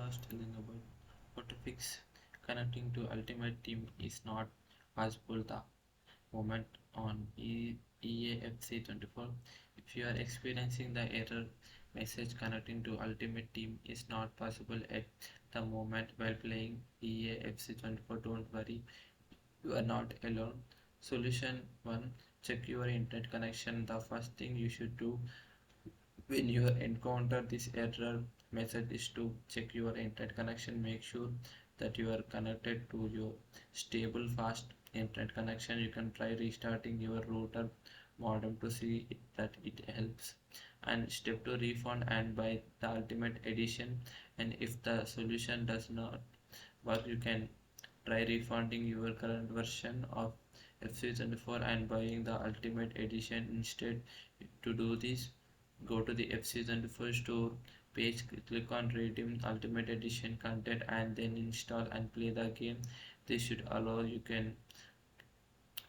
podcast telling about how to fix connecting to Ultimate Team is not possible the moment on EAFC 24. If you are experiencing the error message connecting to Ultimate Team is not possible at the moment while playing EAFC 24, don't worry, you are not alone. Solution 1: check your internet connection. The first thing you should do when you encounter this error message is to check your internet connection. Make sure that you are connected to your stable fast internet connection. You can try restarting your router modem to see that it helps. And step to refund and buy the ultimate edition. And if the solution does not work, you can try refunding your current version of FC24 and buying the ultimate edition instead. To do this, go to the FC24 store page, click on redeem ultimate edition content and then install and play the game. This should allow you can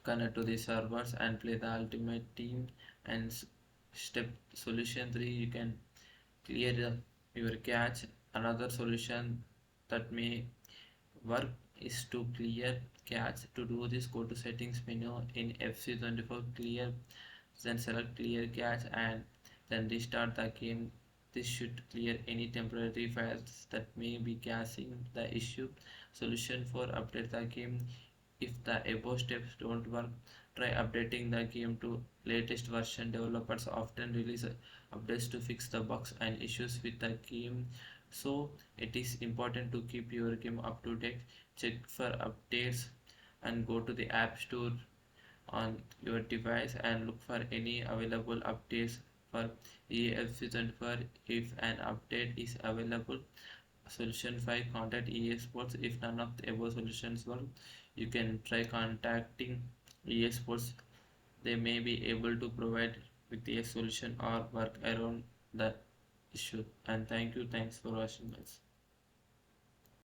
connect to the servers and play the ultimate team. And step solution 3, you can clear your cache. Another solution that may work is to clear cache. To do this, go to settings menu in FC24, clear, then select clear cache and then restart the game. This should clear any temporary files that may be caching the issue. Solution 4: update the game. If the above steps don't work, try updating the game to latest version. Developers often release updates to fix the bugs and issues with the game, so it is important to keep your game up to date. Check for updates and go to the App Store on your device and look for any available updates for EA Season 4 if an update is available. Solution 5: contact EA Sports. If none of the above solutions work, you can try contacting EA Sports. They may be able to provide with a solution or work around the issue. And thanks for watching, guys.